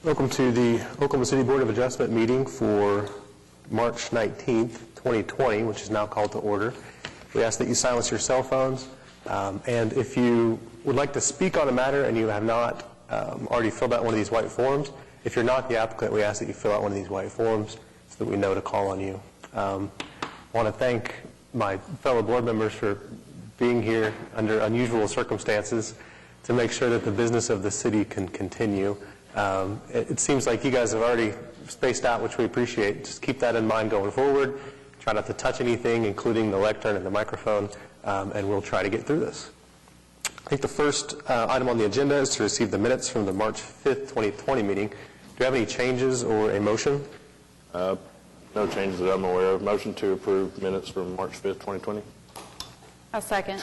Welcome to the Oklahoma City Board of Adjustment meeting for March 19th, 2020, which is now called to order. We ask that you silence your cell phones, and if you would like to speak on a matter and you have not already filled out one of these white forms, if you're not the applicant, we ask that you fill out one of these white forms so that we know to call on you. I want to thank my fellow board members for being here under unusual circumstances to make sure that the business of the city can continue. It seems like you guys have already spaced out, which we appreciate. Just keep that in mind going forward. Try not to touch anything, including the lectern and the microphone, and we'll try to get through this. I think the first item on the agenda is to receive the minutes from the March 5th, 2020 meeting. Do you have any changes or a motion? No changes that I'm aware of. Motion to approve minutes from March 5th, 2020. A second.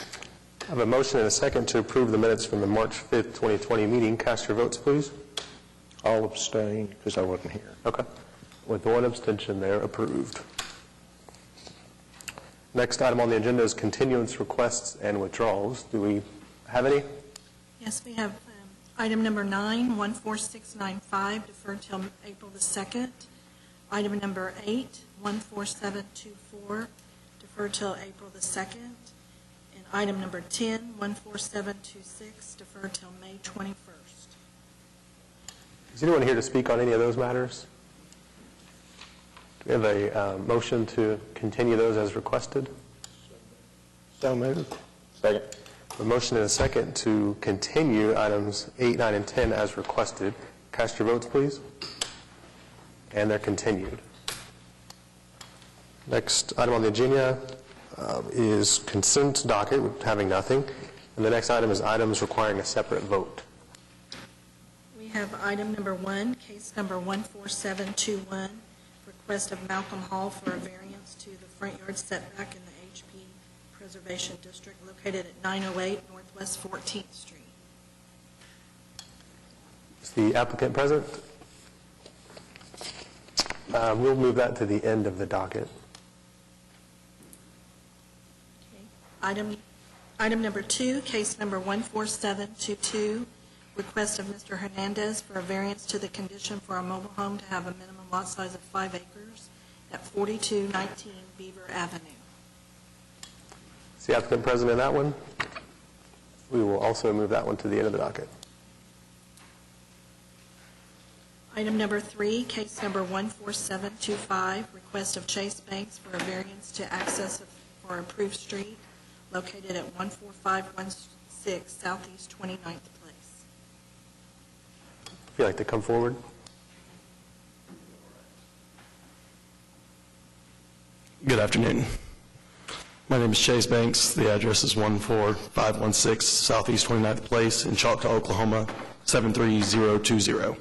I have a motion and a second to approve the minutes from the March 5th, 2020 meeting. Cast your votes, please. I'll abstain because I wasn't here. Okay. With one abstention, they're approved. Next item on the agenda is continuance requests and withdrawals. Do we have any? Yes, we have item number 9, 14695, deferred till April the 2nd. Item number 8, 14724, deferred till April the 2nd. And item number 10, 14726, deferred till May 21st. Is anyone here to speak on any of those matters? Do we have a motion to continue those as requested? So moved. Second. A motion and a second to continue items 8, 9, and 10 as requested. Cast your votes, please. And they're continued. Next item on the agenda is consent docket, having nothing. And the next item is items requiring a separate vote. We have item number 1, case number 14721, request of Malcolm Hall for a variance to the front yard setback in the HP Preservation District located at 908 Northwest 14th Street. Is the applicant present? We'll move that to the end of the docket. Okay. Item number 2, case number 14722, request of Mr. Hernandez for a variance to the condition for a mobile home to have a minimum lot size of 5 acres at 4219 Beaver Avenue. Is the applicant present in that one? We will also move that one to the end of the docket. Item number 3, case number 14725, request of Chase Banks for a variance to access for approved street located at 14516 Southeast 29th Place. If you'd like to come forward. Good afternoon. My name is Chase Banks. The address is 14516 Southeast 29th Place in Choctaw, Oklahoma, 73020.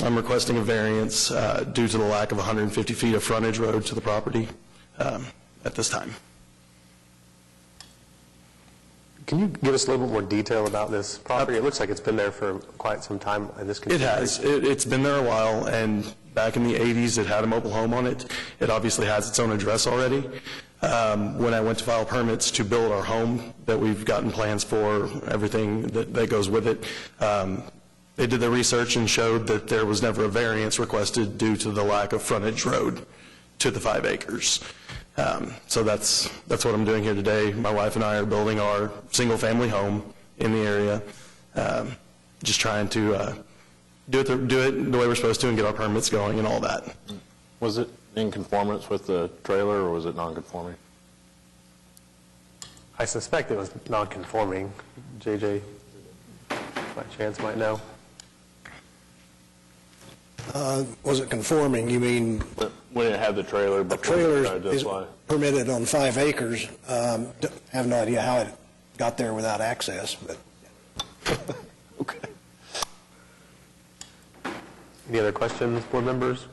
I'm requesting a variance due to the lack of 150 feet of frontage road to the property at this time. Can you give us a little bit more detail about this property? It looks like it's been there for quite some time in this configuration. It has. It's been there a while, and back in the 80s it had a mobile home on it. It obviously has its own address already. When I went to file permits to build our home that we've gotten plans for, everything that goes with it, they did the research and showed that there was never a variance requested due to the lack of frontage road to the 5 acres. So that's what I'm doing here today. My wife and I are building our single-family home in the area, just trying to do it the way we're supposed to and get our permits going and all that. Was it in conformance with the trailer, or was it non-conforming? I suspect it was non-conforming. JJ, by chance, might know. Was it conforming? You mean When it had the trailer, the before trailer that's is why. permitted on 5 acres? Have no idea how it got there without access, but Okay. Any other questions, board members?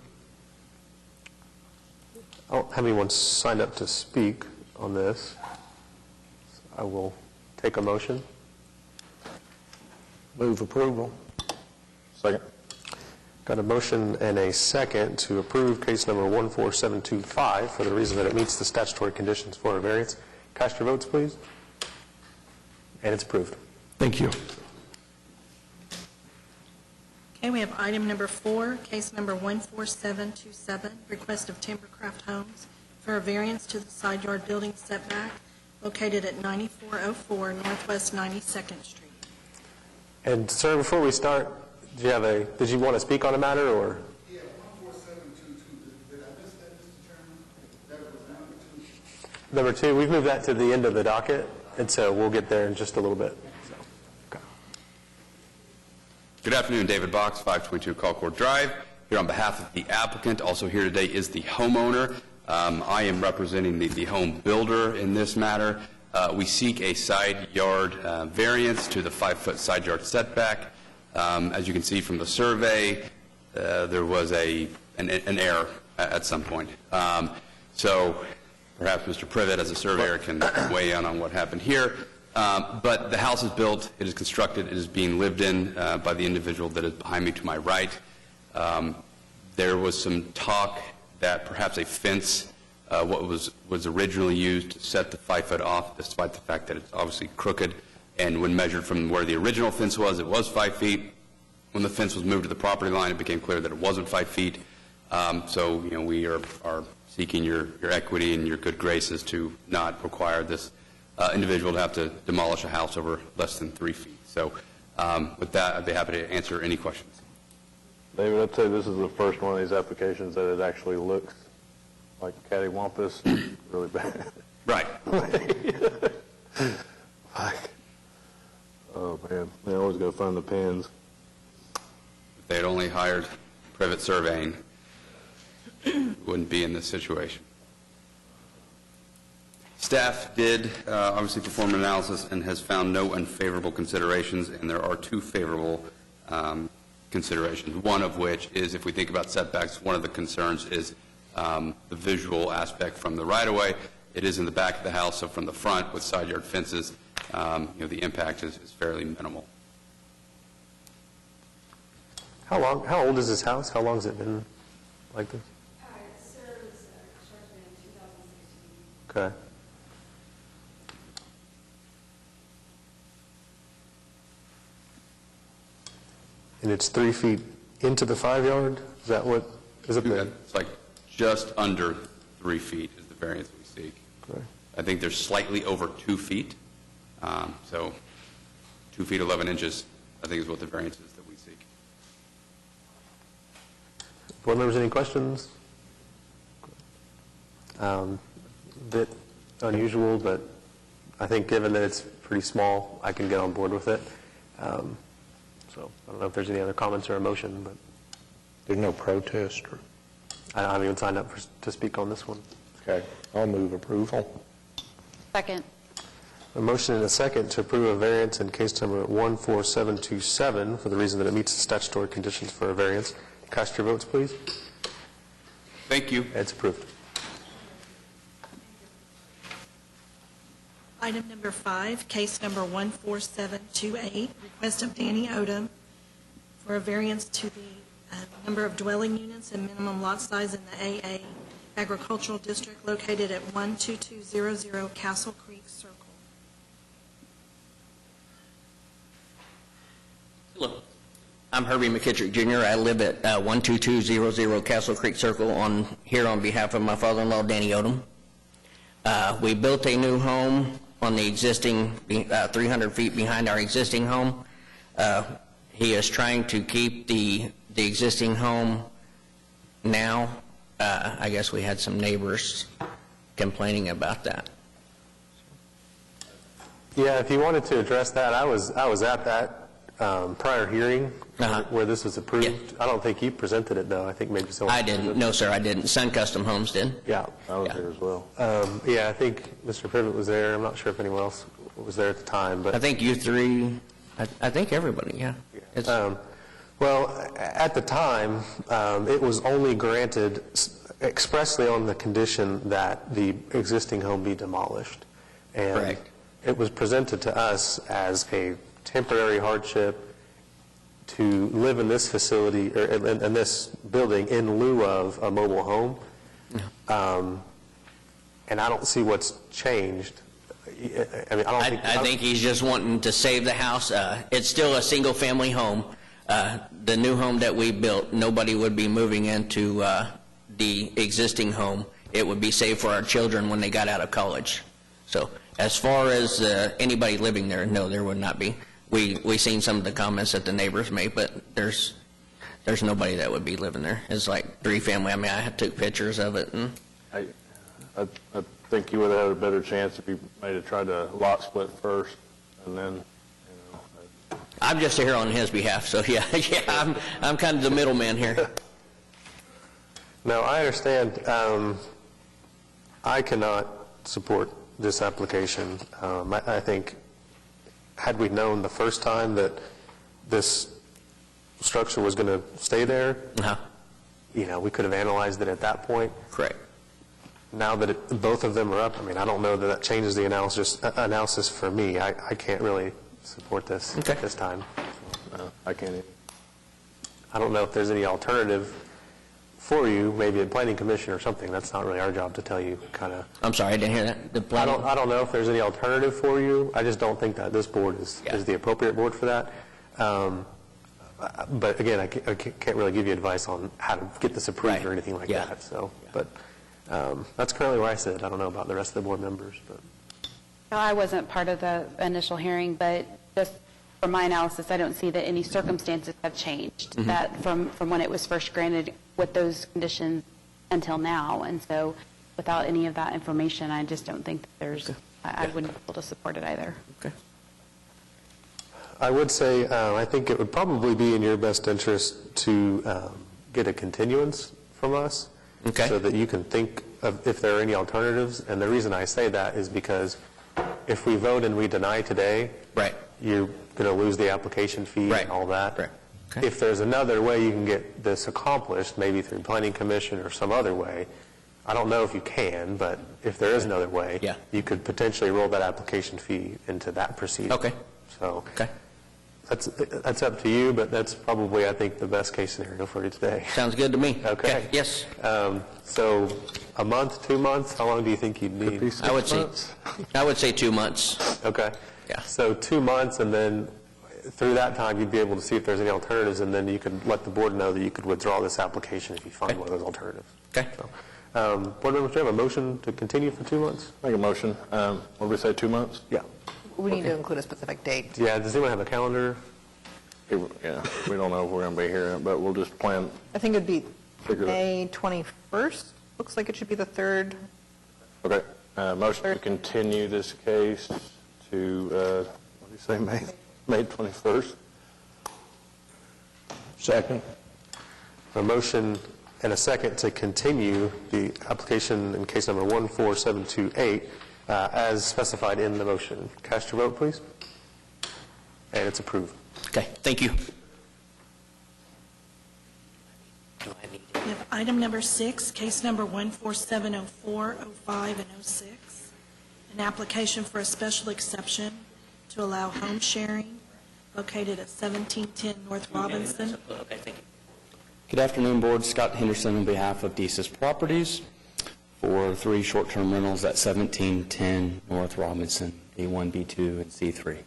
I don't have anyone signed up to speak on this. So I will take a motion. move approval. Second. Got a motion and a second to approve case number 14725 for the reason that it meets the statutory conditions for a variance. Cast your votes, please. And it's approved. Thank you. Okay, we have item number 4, case number 14727, request of Timbercraft Homes for a variance to the side yard building setback located at 9404 Northwest 92nd Street. And sir, before we start, did you want to speak on a matter, or? Yeah, 14722, did I miss that, Mr. Chairman? That was number 2. Number 2, we've moved that to the end of the docket, and so we'll get there in just a little bit. Okay. Good afternoon, David Box, 522 Colcord Drive. Here on behalf of the applicant. Also here today is the homeowner. I am representing the home builder in this matter. We seek a side yard variance to the 5-foot side yard setback. As you can see from the survey, there was an error at some point. So perhaps Mr. Privet, as a surveyor, can weigh in on what happened here. But the house is built, it is constructed, it is being lived in by the individual that is behind me to my right. There was some talk that perhaps a fence, what was originally used to set the 5-foot off, despite the fact that it's obviously crooked. And when measured from where the original fence was, it was 5 feet. When the fence was moved to the property line, it became clear that it wasn't 5 feet. So, we are seeking your equity and your good graces to not require this individual to have to demolish a house over less than 3 feet. So, with that, I'd be happy to answer any questions. David, I'd say this is the first one of these applications that it actually looks like cattywampus, really bad. Right. Oh, man, they always go find the pins. If they had only hired Privet Surveying, we wouldn't be in this situation. Staff did obviously perform an analysis and has found no unfavorable considerations, and there are 2 favorable considerations, one of which is, if we think about setbacks, one of the concerns is the visual aspect from the right-of-way. It is in the back of the house, so from the front with side yard fences, the impact is fairly minimal. How old is this house? How long has it been like this? Sir, it was constructed in 2016. Okay. And it's 3 feet into the 5 yard? Is that what, is it? It's like just under 3 feet is the variance we seek. Okay. I think there's slightly over 2 feet. So 2 feet 11 inches, I think, is what the variance is that we seek. Board members, any questions? Bit unusual, but I think given that it's pretty small, I can get on board with it. So I don't know if there's any other comments or a motion, but There's no protest? I haven't even signed up to speak on this one. Okay, I'll move approval. Second. A motion and a second to approve a variance in case number 14727 for the reason that it meets the statutory conditions for a variance. Cast your votes, please. Thank you. It's approved. Item number 5, case number 14728, request of Danny Odom for a variance to the number of dwelling units and minimum lot size in the AA Agricultural District located at 12200 Castle Creek Circle. Hello. I'm Herbie McKittrick Jr. I live at 12200 Castle Creek Circle here on behalf of my father-in-law, Danny Odom. We built a new home on the existing, 300 feet behind our existing home. He is trying to keep the existing home now. I guess we had some neighbors complaining about that. Yeah, if you wanted to address that, I was at that prior hearing where this was approved. Yeah. I don't think you presented it, though. I think maybe someone. I didn't. No, sir, I didn't. Sun Custom Homes did. Yeah. I was here as well. Yeah, I think Mr. Privet was there. I'm not sure if anyone else was there at the time, but I think you three, I think everybody, yeah. Well, at the time, it was only granted expressly on the condition that the existing home be demolished. And Correct. it was presented to us as a temporary hardship to live in this facility, or in this building, in lieu of a mobile home. And I don't see what's changed. I mean, I think he's just wanting to save the house. It's still a single-family home. The new home that we built, nobody would be moving into the existing home. It would be saved for our children when they got out of college. So as far as anybody living there, no, there would not be. We seen some of the comments that the neighbors made, but there's nobody that would be living there. It's like 3-family. I mean, I took pictures of it. And I think you would have had a better chance if you might have tried to lot split first, and then, I'm just here on his behalf, so yeah, I'm kind of the middleman here. No, I understand. I cannot support this application. I think had we known the first time that this structure was going to stay there, we could have analyzed it at that point. Correct. Now that both of them are up, I mean, I don't know that changes the analysis for me. I can't really support this at this time. no, I can't either. I don't know if there's any alternative for you, maybe a planning commission or something. That's not really our job to tell you, kind of. I'm sorry, I didn't hear that. The I planning? don't know if there's any alternative for you. I just don't think that this board is the appropriate board for that. But again, I can't really give you advice on how to get this approved or anything like that. So, but that's currently where I sit. I don't know about the rest of the board members, but. No, I wasn't part of the initial hearing, but just from my analysis, I don't see that any circumstances have changed that from when it was first granted with those conditions until now. And so without any of that information, I just don't think that there's, I wouldn't be able to support it either. Okay. I would say I think it would probably be in your best interest to get a continuance from us so that you can think of if there are any alternatives. And the reason I say that is because if we vote and we deny today, you're going to lose the application fee and all that. Okay. If there's another way you can get this accomplished, maybe through planning commission or some other way, I don't know if you can, but if there is another way, you could potentially roll that application fee into that proceeding. Okay. So that's up to you, but that's probably, I think, the best case scenario for you today. Sounds good to me. Okay. Yes. So a month, 2 months, how long do you think you'd need? I would say 2 months. Okay. Yeah. So 2 months, and then through that time, you'd be able to see if there's any alternatives, and then you could let the board know that you could withdraw this application if you find one of those alternatives. Okay. So, board members, do you have a motion to continue for 2 months? Make a motion. What did we say, 2 months? Yeah. We need to include a specific date. Yeah, does anyone have a calendar? Yeah, we don't know if we're going to be here, but we'll just plan. I think it'd be Figure that. May 21st. Looks like it should be the 3rd. Okay. Motion to continue this case to, what do you say, May 21st? Second. A motion and a second to continue the application in case number 14728 as specified in the motion. Cast your vote, please. And it's approved. Okay, thank you. We have item number 6, case number 14704, 05, and 06, an application for a special exception to allow home sharing located at 1710 North Robinson. Okay, thank you. Good afternoon, Board. Scott Henderson on behalf of DCIS Properties for 3 short-term rentals at 1710 North Robinson, B1, B2, and C3.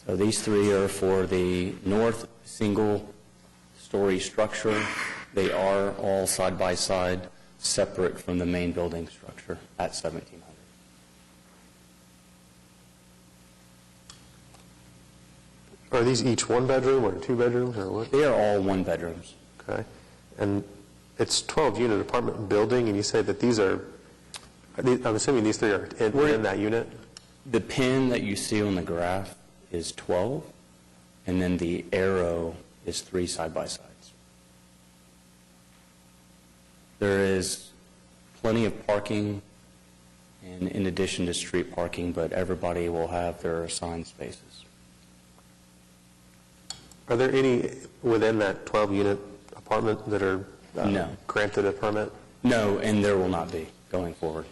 So these 3 are for the north single-story structure. They are all side-by-side, separate from the main building structure at 1700. Are these each 1 bedroom or 2 bedrooms or what? They are all 1 bedrooms. Okay. And it's 12-unit apartment building, and you say that these are, I'm assuming these 3 are in that unit? The pin that you see on the graph is 12, and then the arrow is 3 side-by-sides. There is plenty of parking, and in addition to street parking, but everybody will have their assigned spaces. Are there any within that 12-unit apartment that are No. granted a permit? No, and there will not be going forward.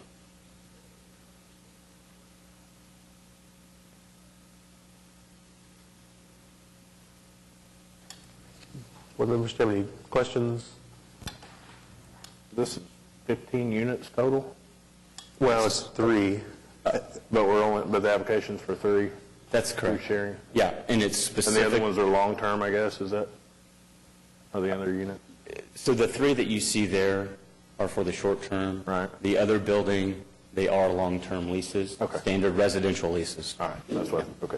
Board members, do you have any questions? This is 15 units total? Well, it's 3. But the application's for 3? That's correct. Sharing. Yeah, and it's And specific. the other ones are long-term, I guess, is that? Or the other unit? So the 3 that you see there are for the short term. Right. The other building, they are long-term leases. Okay. Standard residential leases. All right, that's what, okay.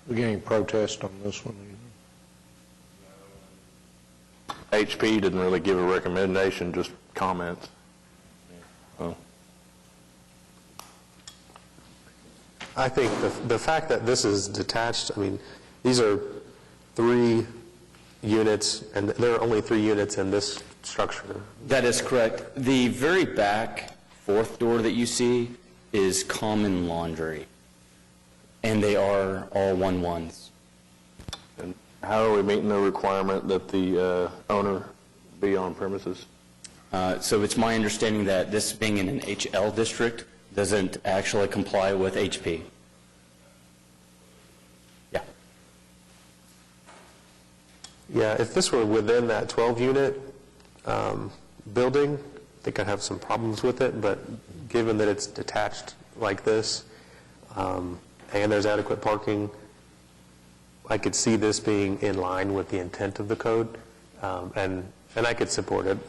We get any protest on this one? HP didn't really give a recommendation, just comments. Oh. I think the fact that this is detached, I mean, these are 3 units, and there are only 3 units in this structure. That is correct. The very back 4th door that you see is common laundry, and they are all 1-1s. And how are we meeting the requirement that the owner be on premises? So it's my understanding that this being in an HL district doesn't actually comply with HP. Yeah. Yeah, if this were within that 12-unit building, I think I'd have some problems with it, but given that it's detached like this, and there's adequate parking, I could see this being in line with the intent of the code, and I could support it.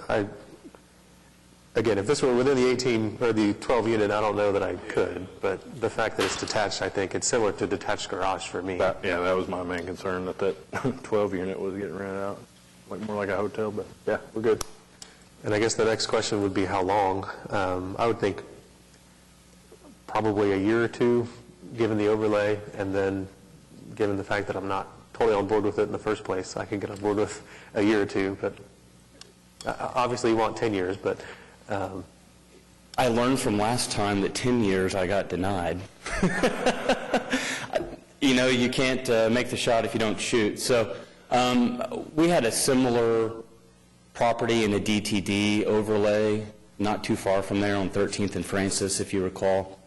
Again, if this were within the 18 or the 12 unit, I don't know that I could, but the fact that it's detached, I think it's similar to detached garage for me. That was my main concern, that 12 unit was getting rented out, more like a hotel, but yeah, we're good. And I guess the next question would be how long? I would think probably a year or 2, given the overlay, and then given the fact that I'm not totally on board with it in the first place, I can get on board with a year or 2, but obviously you want 10 years, but... I learned from last time that 10 years I got denied. You know, you can't make the shot if you don't shoot. So we had a similar property in a DTD overlay not too far from there on 13th and Francis, if you recall.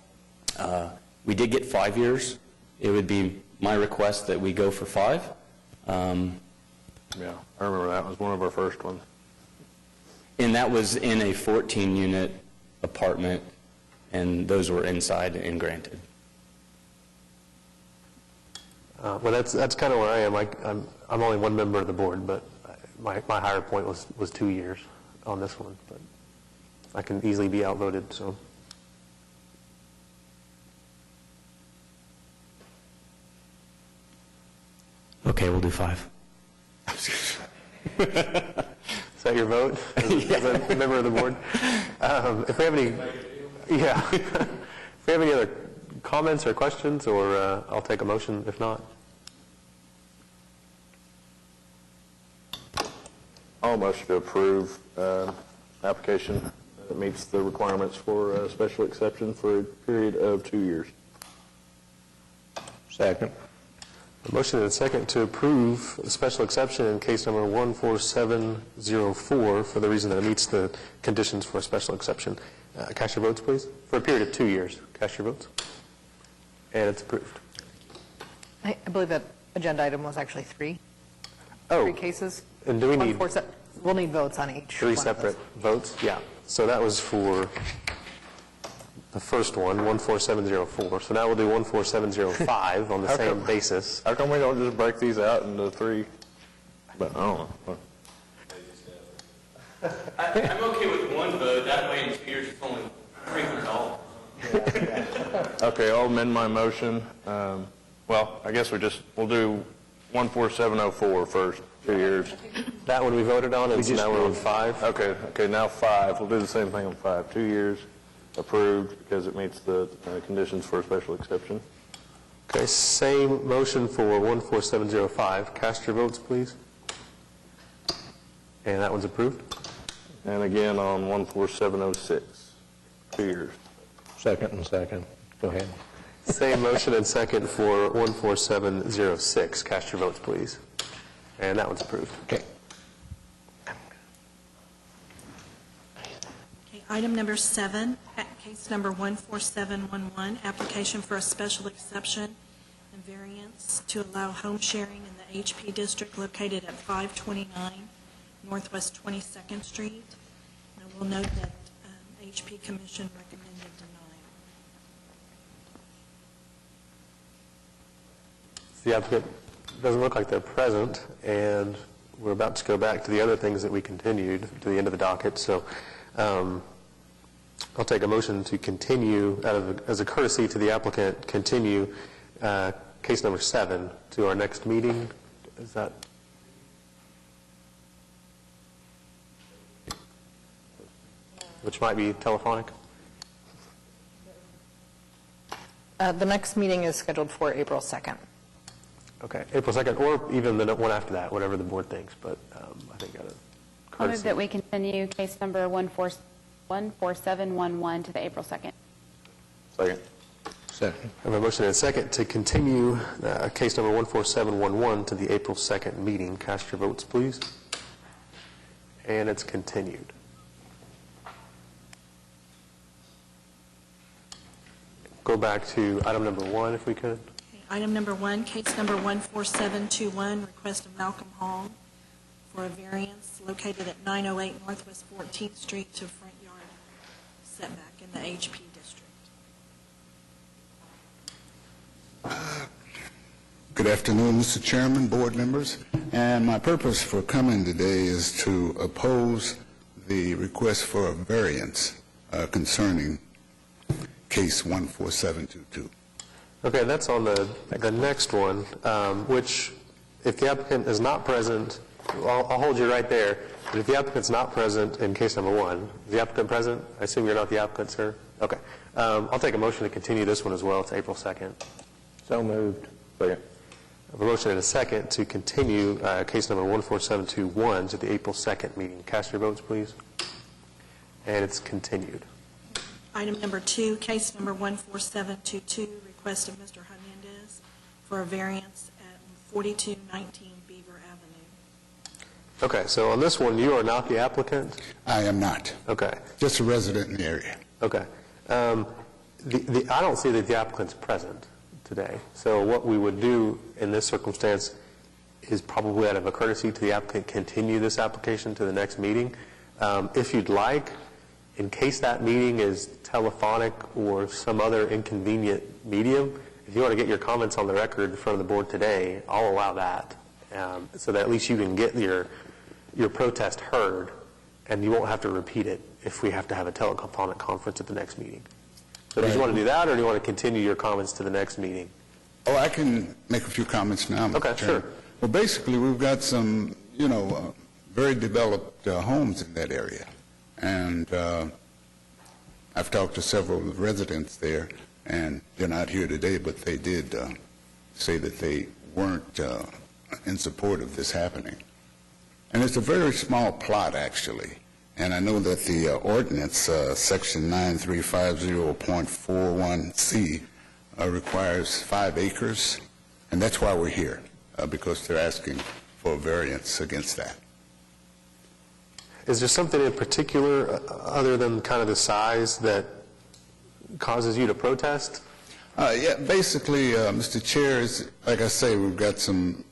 We did get 5 years. It would be my request that we go for 5. Yeah, I remember that was one of our first ones. And that was in a 14-unit apartment, and those were inside and granted. Well, that's kind of where I am. I'm only one member of the board, but my higher point was 2 years on this one, but I can easily be outvoted, so. Okay, we'll do 5. Is that your vote as a member of the board? If we have any, if we have any other comments or questions, or I'll take a motion if not. I'll motion to approve application that meets the requirements for a special exception for a period of 2 years. Second. A motion and a second to approve the special exception in case number 14704 for the reason that it meets the conditions for a special exception. Cast your votes, please. For a period of 2 years. Cast your votes. And it's approved. I believe that agenda item was actually 3. Oh. 3 cases. And do we need We'll need votes on each. 3 separate votes? Yeah. So that was for the first one, 14704. So now we'll do 14705 on the same basis. How come we don't just break these out into 3? But I don't know. I'm okay with 1 vote. That way in 2 years it's only 300 all. Okay, I'll amend my motion. Well, I guess we'll do 14704 first, 2 years. That one we voted on, and so now we're on 5. Okay, now 5. We'll do the same thing on 5. 2 years approved because it meets the conditions for a special exception. Okay, same motion for 14705. Cast your votes, please. And that one's approved. And again on 14706, 2 years. Second. Go ahead. Same motion and second for 14706. Cast your votes, please. And that one's approved. Okay. Item number 7, case number 14711, application for a special exception and variance to allow home sharing in the HP district located at 529 Northwest 22nd Street. And I will note that HP Commission recommended denial. The applicant doesn't look like they're present, and we're about to go back to the other things that we continued to the end of the docket. So I'll take a motion to continue, as a courtesy to the applicant, continue case number 7 to our next meeting. Is that? Which might be telephonic. The next meeting is scheduled for April 2nd. Okay, April 2nd, or even the one after that, whatever the board thinks, but I think out of I'll move courtesy. that we continue case number 14711 to the April 2nd. Second. Second. I have a motion and a second to continue case number 14711 to the April 2nd meeting. Cast your votes, please. And it's continued. Go back to item number 1, if we could. Item number 1, case number 14721, request of Malcolm Hall for a variance located at 908 Northwest 14th Street to front yard setback in the HP district. Good afternoon, Mr. Chairman, board members. And my purpose for coming today is to oppose the request for a variance concerning case 14722. Okay, that's on the next one, which, if the applicant is not present, I'll hold you right there, but if the applicant's not present in case number 1, is the applicant present? I assume you're not the applicant, sir? Okay. I'll take a motion to continue this one as well to April 2nd. So moved. Second. I have a motion and a second to continue case number 14721 to the April 2nd meeting. Cast your votes, please. And it's continued. Item number 2, case number 14722, request of Mr. Hernandez for a variance at 4219 Beaver Avenue. Okay, so on this one, you are not the applicant? I am not. Okay. Just a resident in the area. Okay. I don't see that the applicant's present today. So what we would do in this circumstance is probably out of a courtesy to the applicant, continue this application to the next meeting. If you'd like, in case that meeting is telephonic or some other inconvenient medium, if you want to get your comments on the record in front of the board today, I'll allow that, so that at least you can get your protest heard, and you won't have to repeat it if we have to have a telephonic conference at the next meeting. So do you want to do that, or do you want to continue your comments to the next meeting? Oh, I can make a few comments now, Mr. Okay, Chairman. sure. Well, basically, we've got some, very developed homes in that area. And I've talked to several residents there, and they're not here today, but they did say that they weren't in support of this happening. And it's a very small plot, actually. And I know that the ordinance, section 9350.41C, requires 5 acres, and that's why we're here, because they're asking for a variance against that. Is there something in particular, other than kind of the size, that causes you to protest? Yeah, basically, Mr. Chair, like I say, we've got some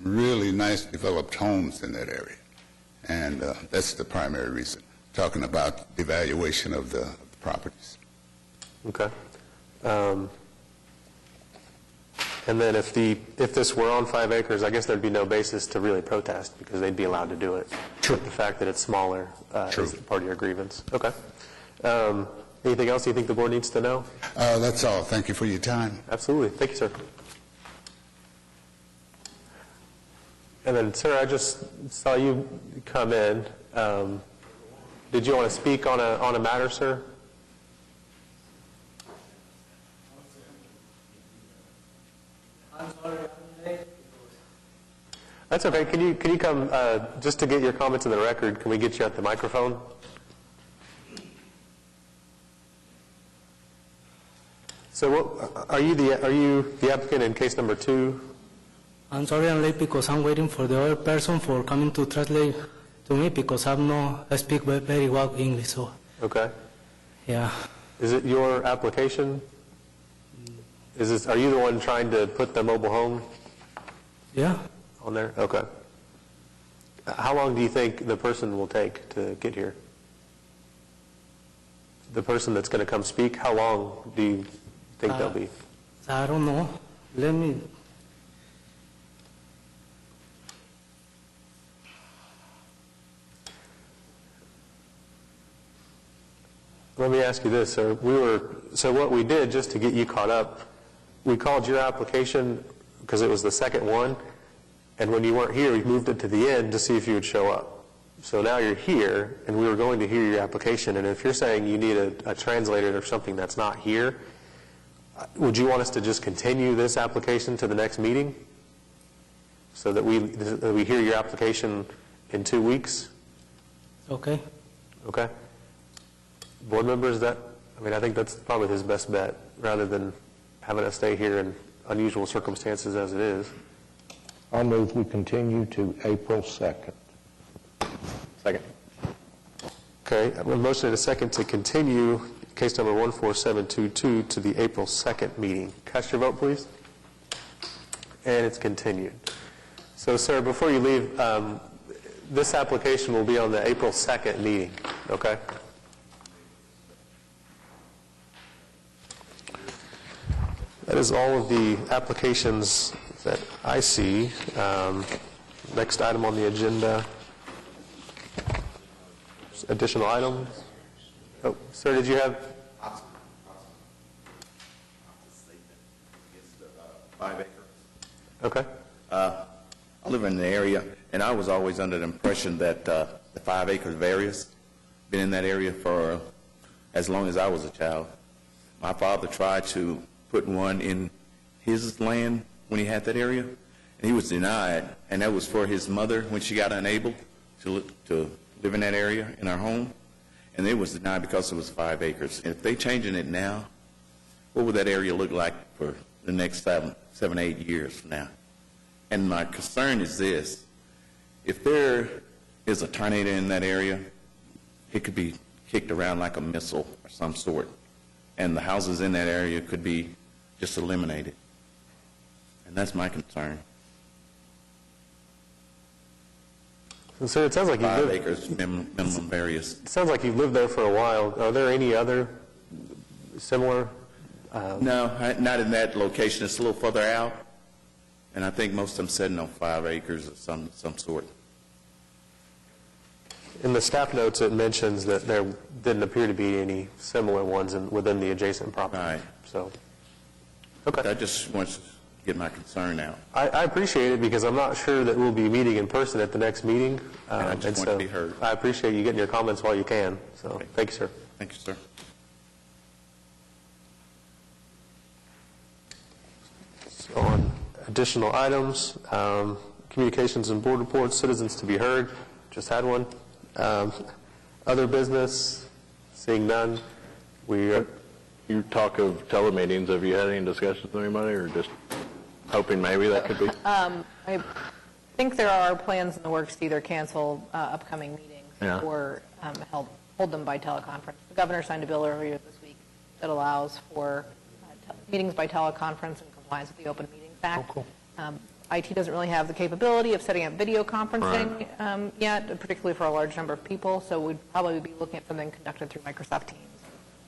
really nice developed homes in that area. And that's the primary reason, talking about the valuation of the properties. Okay. And then if this were on 5 acres, I guess there'd be no basis to really protest, because they'd be allowed to do it. True. The fact that it's smaller True. is part of your grievance. Okay. Anything else you think the board needs to know? That's all. Thank you for your time. Absolutely. Thank you, sir. And then, sir, I just saw you come in. Did you want to speak on a matter, sir? I'm sorry, I'm late. That's okay. Can you come, just to get your comments in the record, can we get you at the microphone? So are you the applicant in case number 2? I'm sorry I'm late because I'm waiting for the other person for coming to translate to me because I speak very well English, so. Okay. Yeah. Is it your application? Are you the one trying to put the mobile home Yeah. on there? Okay. How long do you think the person will take to get here? the person that's going to come speak, how long do you think they'll be? I don't know. Let me, Let me ask you this, sir. So what we did, just to get you caught up, we called your application because it was the second one, and when you weren't here, we moved it to the end to see if you would show up. So now you're here, and we were going to hear your application, and if you're saying you need a translator or something that's not here, would you want us to just continue this application to the next meeting? So that we hear your application in 2 weeks? okay. Okay. Board members, I think that's probably his best bet, rather than having us stay here in unusual circumstances as it is. I'll move we continue to April 2nd. Second. Okay, I have a motion and a second to continue case number 14722 to the April 2nd meeting. Cast your vote, please. And it's continued. So, sir, before you leave, this application will be on the April 2nd meeting, okay? That is all of the applications that I see. Next item on the agenda, additional items. Oh, sir, did you have? 5 acres. Okay. I live in the area, and I was always under the impression that the 5 acres varies. Been in that area for as long as I was a child. My father tried to put one in his land when he had that area, and he was denied, and that was for his mother when she got unable to live in that area in our home, and it was denied because it was 5 acres. And if they changing it now, what would that area look like for the next 7, 8 years from now? And my concern is this: if there is a tornado in that area, it could be kicked around like a missile or some sort, and the houses in that area could be just eliminated. And that's my concern. So, sir, it sounds like 5 acres minimum varies. It sounds like you've lived there for a while. Are there any other similar? No, not in that location. It's a little further out, and I think most of them sitting on 5 acres of some sort. In the staff notes, it mentions that there didn't appear to be any similar ones within the adjacent property. Right. So, okay. I just want to get my concern out. I appreciate it because I'm not sure that we'll be meeting in person at the next meeting. And I just want to be heard. I appreciate you getting your comments while you can. So, okay. Thank you, sir. Thank you, sir. So on additional items, communications and board reports, citizens to be heard, just had one. Other business, seeing none. You talk of telemeetings. Have you had any discussions with anybody, or just hoping maybe that could be? I think there are plans in the works to either cancel upcoming meetings or hold them by teleconference. The governor signed a bill earlier this week that allows for meetings by teleconference in compliance with the Open Meetings Act. Oh, cool. IT doesn't really have the capability of setting up video conferencing yet, particularly for a large number of people, so we'd probably be looking at something conducted through Microsoft Teams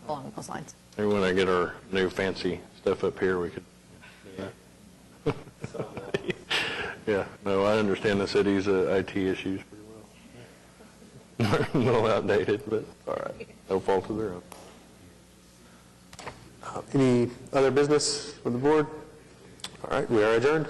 along those lines. Maybe when I get our new fancy stuff up here, we could do that. Yeah, no, I understand the city's IT issues pretty well. A little outdated, but all right. No fault of their own. Any other business with the board? All right, we are adjourned.